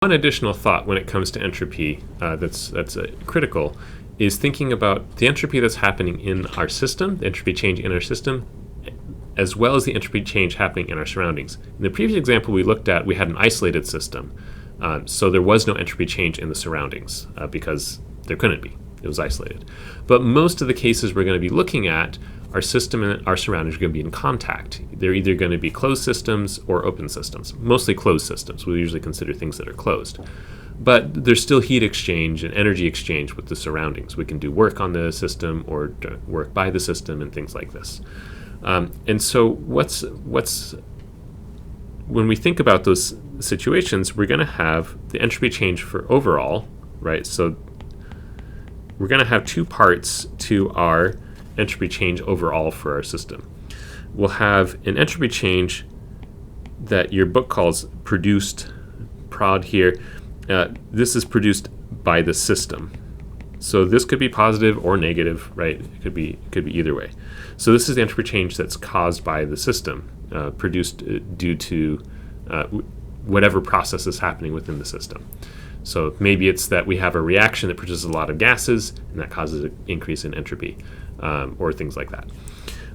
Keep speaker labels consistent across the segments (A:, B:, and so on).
A: One additional thought when it comes to entropy that's critical is thinking about the entropy that's happening in our system, the entropy change in our system, as well as the entropy change happening in our surroundings. In the previous example we looked at, we had an isolated system, so there was no entropy change in the surroundings because there couldn't be. It was isolated. But most of the cases we're going to be looking at, our system and our surroundings are going to be in contact. They're either going to be closed systems or open systems. Mostly closed systems. We usually consider things that are closed. But there's still heat exchange and energy exchange with the surroundings. We can do work on the system or work by the system and things like this. And so when we think about those situations, we're going to have the entropy change for overall, right? So we're going to have two parts to our entropy change overall for our system. We'll have an entropy change that your book calls produced, prod here. This is produced by the system. So this could be positive or negative, right? It could be either way. So this is the entropy change that's caused by the system, produced due to whatever process is happening within the system. So maybe it's that we have a reaction that produces a lot of gases, and that causes an increase in entropy, or things like that.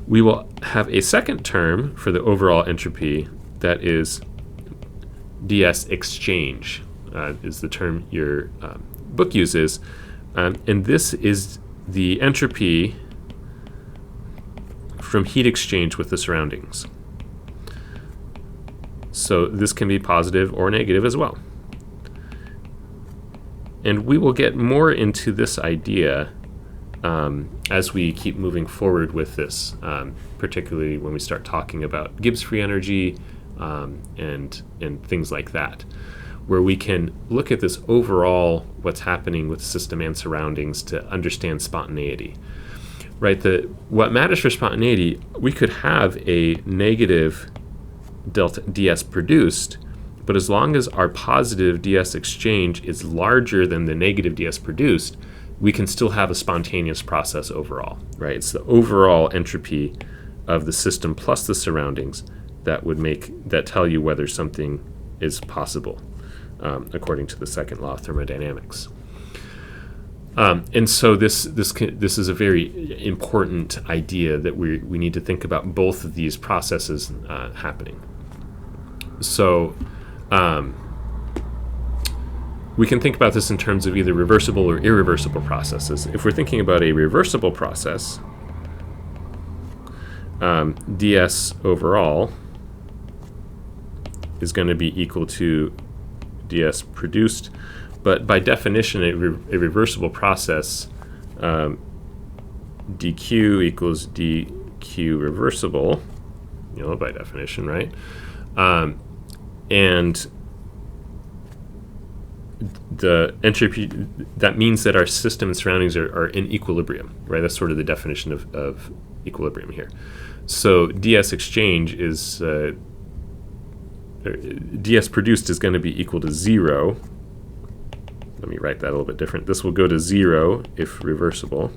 A: We will have a second term for the overall entropy that is ds exchange, is the term your book uses. And this is the entropy from heat exchange with the surroundings. So this can be positive or negative as well. And we will get more into this idea as we keep moving forward with this, particularly when we start talking about Gibbs free energy and things like that, where we can look at this overall, what's happening with the system and surroundings to understand spontaneity. Right, what matters for spontaneity, we could have a negative delta ds produced, but as long as our positive ds exchange is larger than the negative ds produced, we can still have a spontaneous process overall, right? It's the overall entropy of the system plus the surroundings that tell you whether something is possible, according to the second law of thermodynamics. And so this is a very important idea that we need to think about both of these processes happening. So we can think about this in terms of either reversible or irreversible processes. If we're thinking about a reversible process, ds overall is going to be equal to ds produced. But by definition, a reversible process, dq equals dq reversible, by definition, right? And the entropy, that means that our system and surroundings are in equilibrium, right? That's sort of the definition of equilibrium here. So ds exchange is, ds produced is going to be equal to 0. Let me write that a little bit different. This will go to 0 if reversible.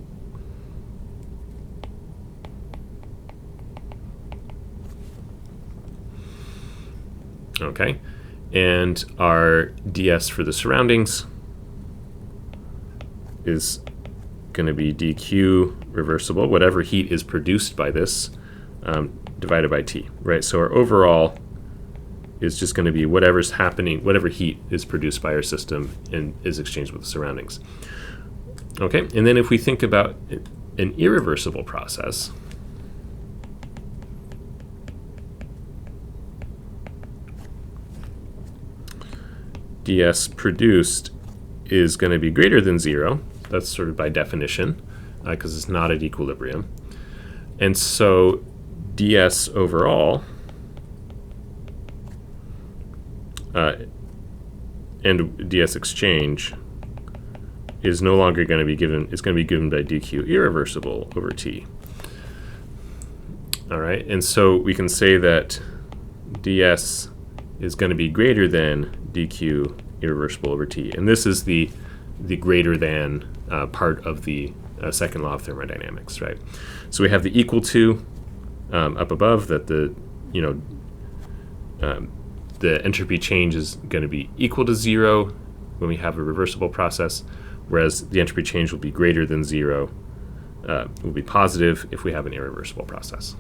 A: Okay, and our ds for the surroundings is going to be dq reversible, whatever heat is produced by this, divided by T, right? So our overall is just going to be whatever's happening, whatever heat is produced by our system and is exchanged with the surroundings. Okay, and then if we think about an irreversible process, ds produced is going to be greater than 0. That's sort of by definition, because it's not at equilibrium. And so ds overall and ds exchange is no longer going to be given, it's going to be given by dq irreversible over T. All right, and so we can say that ds is going to be greater than dq irreversible over T. And this is the greater than part of the second law of thermodynamics, right? So we have the equal to up above, that the, the entropy change is going to be equal to 0 when we have a reversible process, whereas the entropy change will be greater than 0, will be positive if we have an irreversible process.